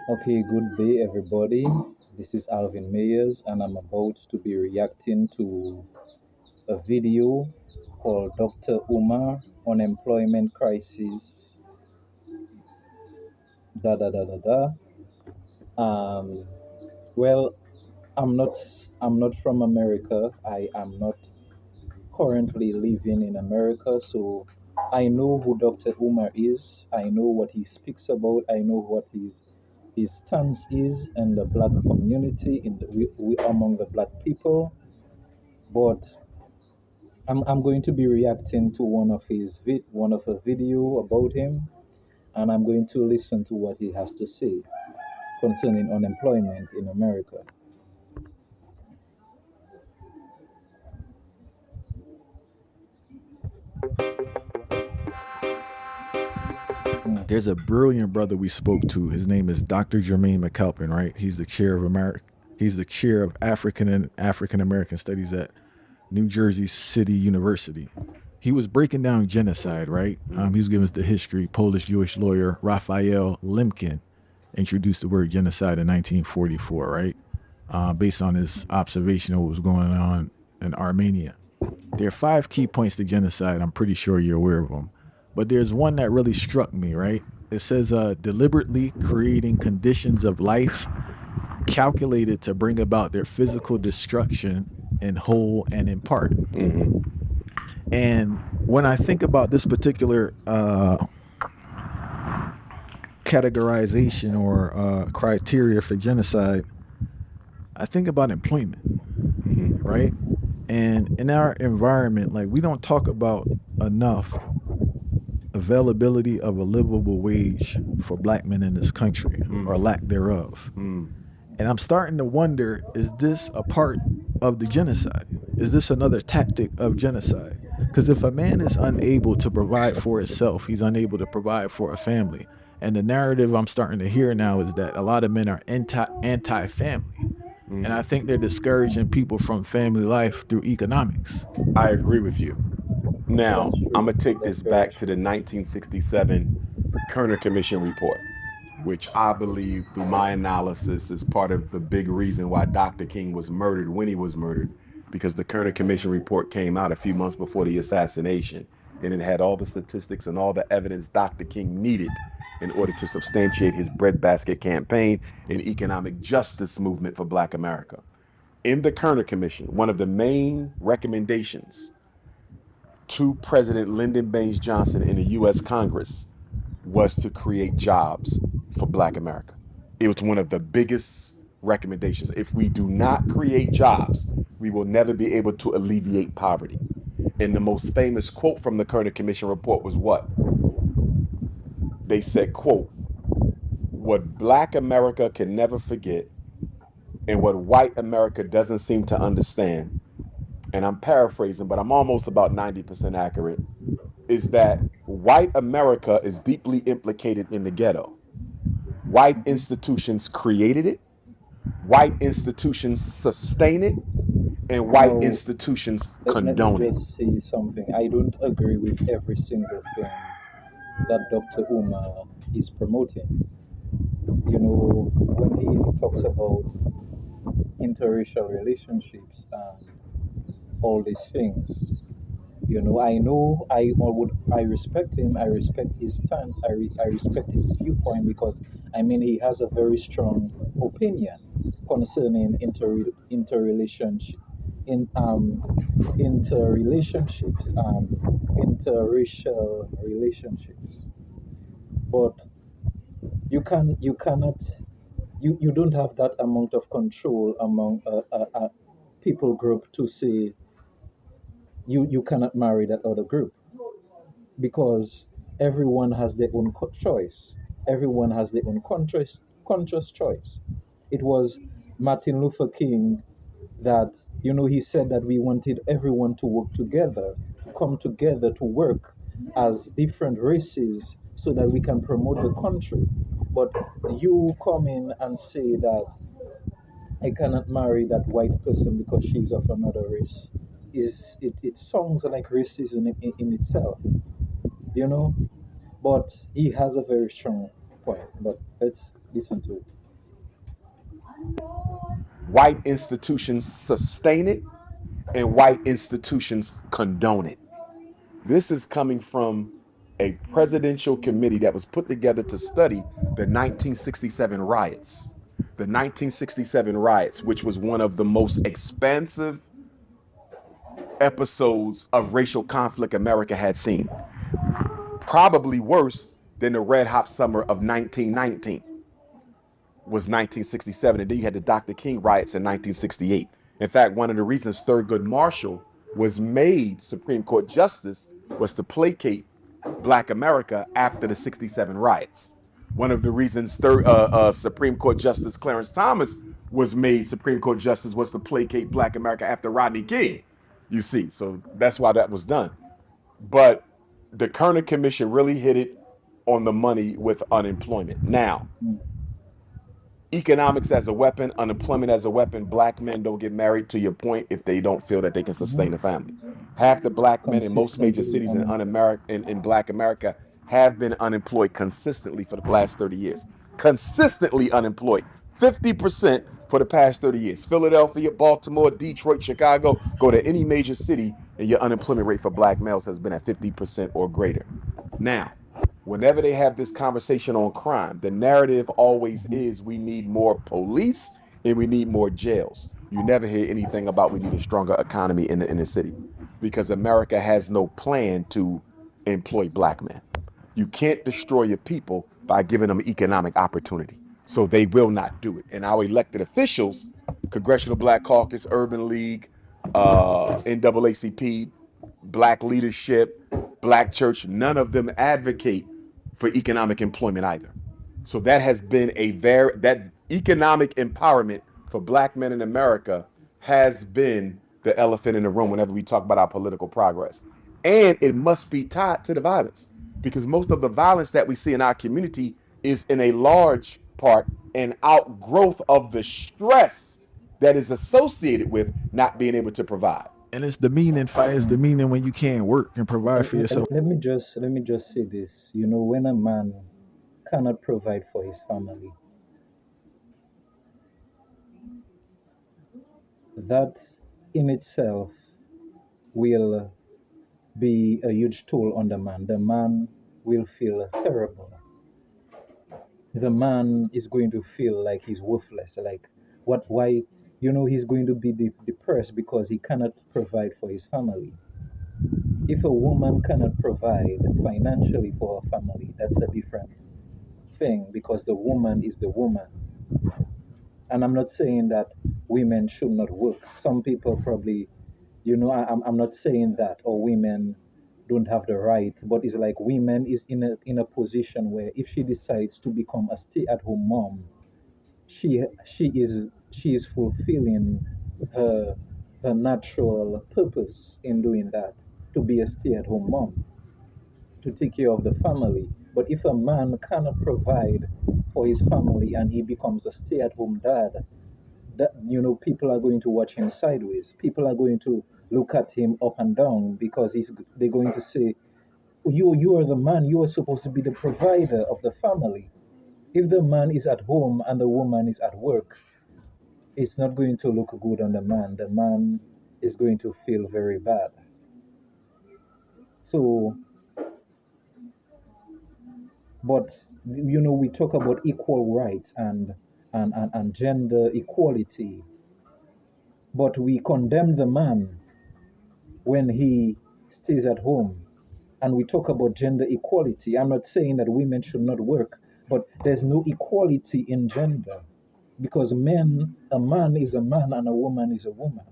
Okay, good day, everybody. This is Alvin Mayers, and I'm about to be reacting to a video called Dr. Umar Unemployment Crisis. Da da da da da. Um, well, I'm not. I'm not from America. I am not currently living in America, so I know who Dr. Umar is. I know what he speaks about. I know what his stance is in the black community, we among the black people. But I'm going to be reacting to one of a video about him, and I'm going to listen to what he has to say concerning unemployment in America. Mm. There's a brilliant brother we spoke to. His name is Dr. Jermaine McAlpin, right? He's the chair of America. He's the chair of African American Studies at New Jersey City University. He was breaking down genocide, right? He was giving us the history. Polish Jewish lawyer Raphael Lemkin introduced the word genocide in 1944, right? Based on his observation of what was going on in Armenia. There are five key points to genocide. I'm pretty sure you're aware of them. But there's one that really struck me, right? It says deliberately creating conditions of life calculated to bring about their physical destruction in whole and in part. And when I think about this particular categorization or criteria for genocide, I think about employment, right? And in our environment, like, we don't talk about enough availability of a livable wage for black men in this country, or lack thereof. And I'm starting to wonder, is this a part of the genocide? Is this another tactic of genocide? Because if a man is unable to provide for himself, he's unable to provide for a family. And the narrative I'm starting to hear now is that a lot of men are anti-family. And I think they're discouraging people from family life through economics. I agree with you. Now, That's true. I'm going to take That's this very back to the 1967 Kerner Commission report, which I believe, through my analysis, is part of the big reason why Dr. King was murdered when he was murdered, because the Kerner Commission report came out a few months before the assassination, and it had all the statistics and all the evidence Dr. King needed in order to substantiate his breadbasket campaign and economic justice movement for Black America. In the Kerner Commission, one of the main recommendations to President Lyndon Baines Johnson in the U.S. Congress was to create jobs for Black America. It was one of the biggest recommendations. If we do not create jobs, we will never be able to alleviate poverty. And the most famous quote from the Kerner Commission report was what? They said, quote, "What Black America can never forget and what white America doesn't seem to understand," and I'm paraphrasing, but I'm almost about 90% accurate, is that white America is deeply implicated in the ghetto. White institutions created it, white institutions sustain it, and white No, institutions let me condone it. just say something. I don't agree with every single thing that Dr. Umar is promoting. When he talks about interracial relationships and all these things, I respect him. I respect his stance. I respect his viewpoint because I mean he has a very strong opinion concerning interrelationship in interrelationships and interracial relationships. But you cannot you don't have that amount of control among a people group to say you cannot marry that other group because everyone has their own choice. Everyone has their own conscious choice. It was Martin Luther King that he said that we wanted everyone to work together, to come together to work as different races so that we can promote the country. But you come in and say that I cannot marry that white person because she's of another race. It sounds like racism in itself, you know? But he has a very strong point. But let's listen to it. White institutions sustain it, and white institutions condone it. This is coming from a presidential committee that was put together to study the 1967 riots. The 1967 riots, which was one of the most expansive episodes of racial conflict America had seen. Probably worse than the red hot summer of 1919 was 1967. And then you had the Dr. King riots in 1968. In fact, one of the reasons Thurgood Marshall was made Supreme Court Justice was to placate Black America after the 67 riots. One of the reasons Supreme Court Justice Clarence Thomas was made Supreme Court Justice was to placate Black America after Rodney King, you see. So that's why that was done. But the Kerner Commission really hit it on the money with unemployment. Now, economics as a weapon, unemployment as a weapon, Black men don't get married, to your point, if they don't feel that they can sustain a family. Half the Black men in most major cities in Black America have been unemployed consistently for the last 30 years. Consistently unemployed. 50% for the past 30 years. Philadelphia, Baltimore, Detroit, Chicago, go to any major city and your unemployment rate for Black males has been at 50% or greater. Now, whenever they have this conversation on crime, the narrative always is we need more police and we need more jails. You never hear anything about we need a stronger economy in the inner city because America has no plan to employ Black men. You can't destroy your people by giving them economic opportunity. So they will not do it. And our elected officials, Congressional Black Caucus, Urban League, NAACP, Black leadership, Black church, none of them advocate for economic employment either. So that has been that economic empowerment for Black men in America has been the elephant in the room whenever we talk about our political progress. And it must be tied to the violence because most of the violence that we see in our community is in a large part an outgrowth of the stress that is associated with not being able to provide. And it's demeaning, it's demeaning when you can't work and provide for yourself. Let me just say this. You know, when a man cannot provide for his family, that in itself will be a huge toll on the man. The man will feel terrible. The man is going to feel like he's worthless. Like, why? You know, he's going to be depressed because he cannot provide for his family. If a woman cannot provide financially for her family, that's a different thing because the woman is the woman. And I'm not saying that women should not work. Some people probably, you know, I'm not saying that, or women don't have the right, but it's like women is in a position where if she decides to become a stay-at-home mom, she is fulfilling her natural purpose in doing that, to be a stay-at-home mom, to take care of the family. But if a man cannot provide for his family and he becomes a stay-at-home dad, that, you know, people are going to watch him sideways. People are going to look at him up and down because they're going to say, you are the man, you are supposed to be the provider of the family. If the man is at home and the woman is at work, it's not going to look good on the man. The man is going to feel very bad. So, but you know, we talk about equal rights and gender equality, but we condemn the man when he stays at home. And we talk about gender equality. I'm not saying that women should not work, but there's no equality in gender because a man is a man and a woman is a woman.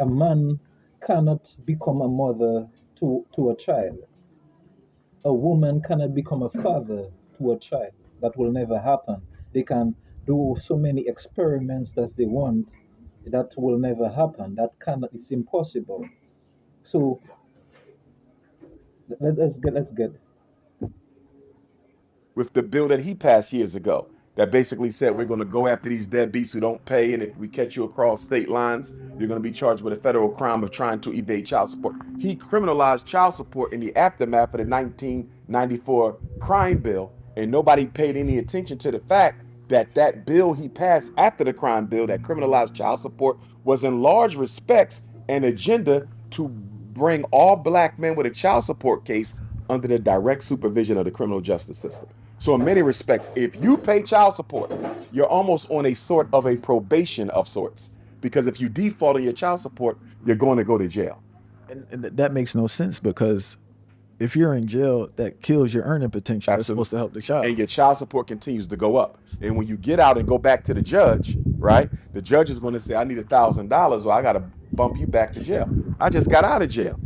A man cannot become a mother to a child. A woman cannot become a father to a child. That will never happen. They can do so many experiments that they want. That will never happen. It's impossible. So let's get With the bill that he passed years ago that basically said we're going to go after these deadbeats who don't pay, and if we catch you across state lines, you're going to be charged with a federal crime of trying to evade child support. He criminalized child support in the aftermath of the 1994 crime bill, and nobody paid any attention to the fact that bill he passed after the crime bill that criminalized child support was in large respects an agenda to bring all black men with a child support case under the direct supervision of the criminal justice system. So in many respects, if you pay child support, you're almost on a sort of a probation of sorts. Because if you default on your child support, you're going to go to jail. And that makes no sense because if you're in jail, that kills your earning potential. That's supposed to help the child. And your child support continues to go up. And when you get out and go back to the judge, right? The judge is going to say, I need $1,000 or I got to bump you back to jail. I just got out of jail.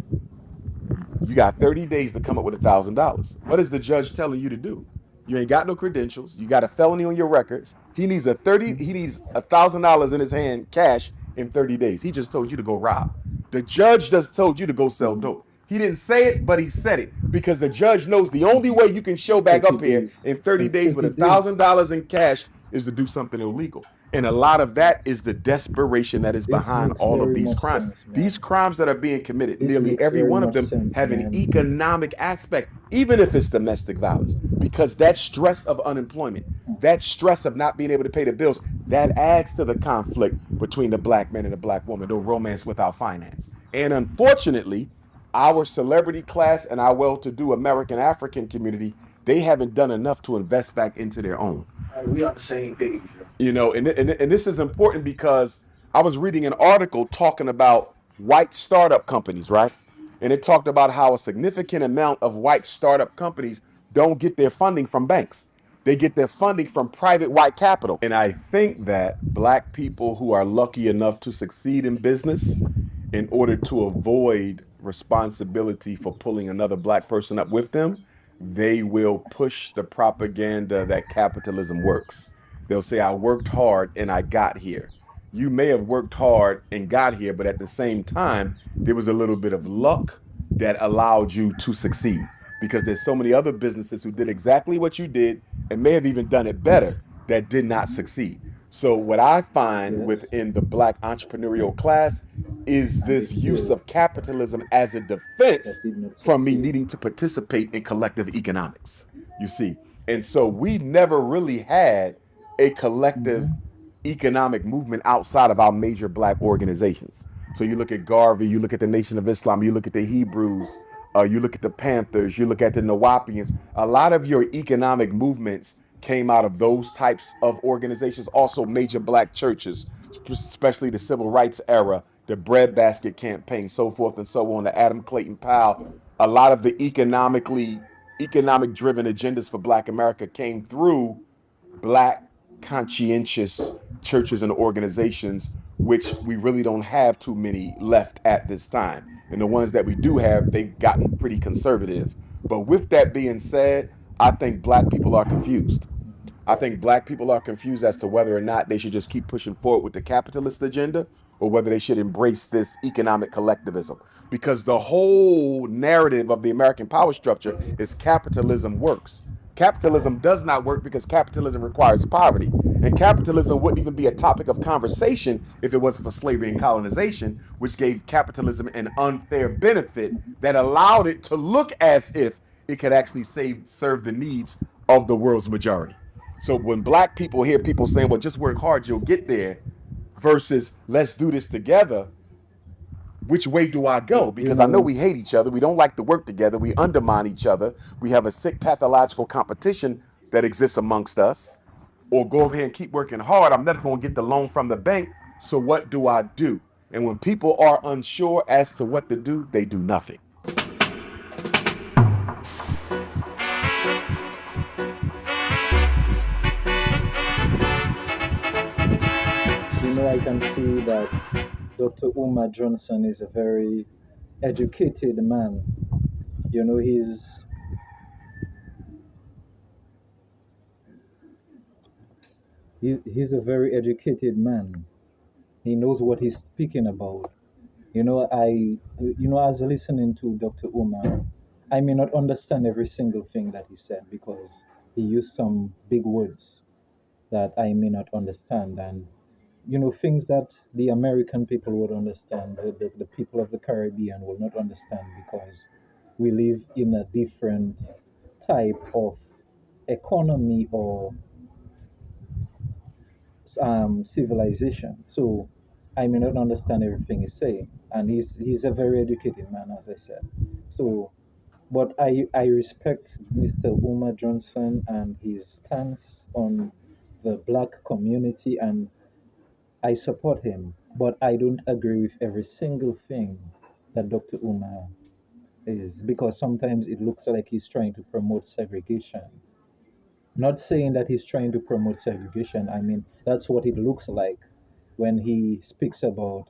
You got 30 days to come up with $1,000. What is the judge telling you to do? You ain't got no credentials. You got a felony on your record. He needs $1,000 in his hand, cash, in 30 days. He just told you to go rob. The judge just told you to go sell dope. He didn't say it, but he said it because the judge knows the only way you can show back up here in 30 days with $1,000 in cash is to do something illegal. And a lot of that is the desperation that is behind all of these crimes. These crimes that are being committed, nearly every one of them have an economic aspect, even if it's domestic violence, because that stress of unemployment, that stress of not being able to pay the bills, that adds to the conflict between the black man and the black woman, the romance without finance. And unfortunately, our celebrity class and our well-to-do American African community, they haven't done enough to invest back into their own. We on the same page. You know, and this is important because I was reading an article talking about white startup companies, right? And it talked about how a significant amount of white startup companies don't get their funding from banks. They get their funding from private white capital. And I think that black people who are lucky enough to succeed in business, in order to avoid responsibility for pulling another black person up with them, they will push the propaganda that capitalism works. They'll say, I worked hard and I got here. You may have worked hard and got here, but at the same time, there was a little bit of luck that allowed you to succeed, because there's so many other businesses who did exactly what you did and may have even done it better that did not succeed. So what I find within the black entrepreneurial class is this use of capitalism as a defense from me needing to participate in collective economics, you see. And so we never really had a collective economic movement outside of our major black organizations. So you look at Garvey, you look at the Nation of Islam, you look at the Hebrews, you look at the Panthers, you look at the Nawapians. A lot of your economic movements came out of those types of organizations. Also major black churches, especially the civil rights era, the breadbasket campaign, so forth and so on, the Adam Clayton Powell. A lot of the economic driven agendas for black America came through black conscientious churches and organizations, which we really don't have too many left at this time. And the ones that we do have, they've gotten pretty conservative. But with that being said, I think black people are confused. I think black people are confused as to whether or not they should just keep pushing forward with the capitalist agenda or whether they should embrace this economic collectivism. Because the whole narrative of the American power structure is capitalism works. Capitalism does not work because capitalism requires poverty. And capitalism wouldn't even be a topic of conversation if it wasn't for slavery and colonization, which gave capitalism an unfair benefit that allowed it to look as if it could actually serve the needs of the world's majority. So when black people hear people saying, well, just work hard, you'll get there, versus let's do this together, which way do I go? Because I know we hate each other. We don't like to work together. We undermine each other. We have a sick pathological competition that exists amongst us. Or go over here and keep working hard. I'm never going to get the loan from the bank. So what do I do? And when people are unsure as to what to do, they do nothing. I can see that Dr. Umar Johnson is a very educated man. You know, he's a very educated man. He knows what he's speaking about. As listening to Dr. Umar, I may not understand every single thing that he said because he used some big words that I may not understand, and things that the American people would understand, the people of the Caribbean will not understand because we live in a different type of economy or civilization. So I may not understand everything he's saying, and he's a very educated man, as I said. So, but I respect Mr. Umar Johnson and his stance on the black community, and I support him. But I don't agree with every single thing that Dr. Umar is, because sometimes it looks like he's trying to promote segregation. Not saying that he's trying to promote segregation. I mean, that's what it looks like when he speaks about,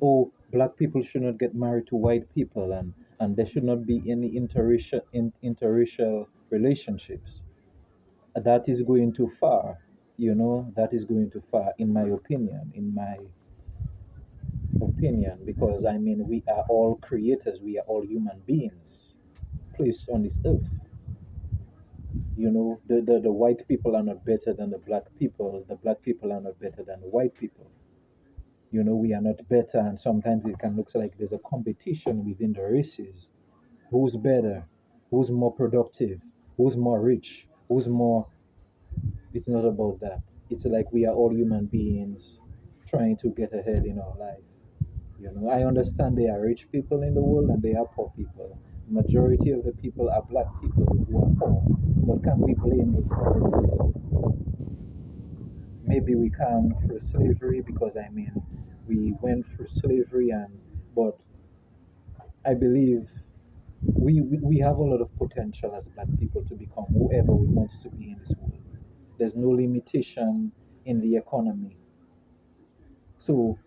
oh, black people should not get married to white people, and there should not be any interracial relationships. That is going too far, that is going too far, in my opinion, because I mean, we are all creators, we are all human beings placed on this earth. The white people are not better than the black people. The black people are not better than the white people. We are not better, and sometimes it can look like there's a competition within the races. Who's better? Who's more productive? Who's more rich? Who's more? It's not about that. It's like we are all human beings trying to get ahead in our life. I understand there are rich people in the world and there are poor people. Majority of the people are black people who are poor. But can we blame it on racism? Maybe we can through slavery, because I mean, we went through slavery, but I believe we have a lot of potential as black people to become whoever we want to be in this world. There's no limitation in the economy. So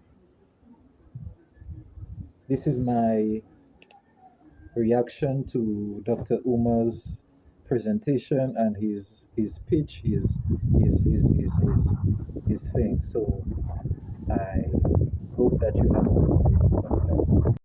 this is my reaction to Dr. Umar's presentation and his pitch, his thing. So I hope that you have a good day. God bless.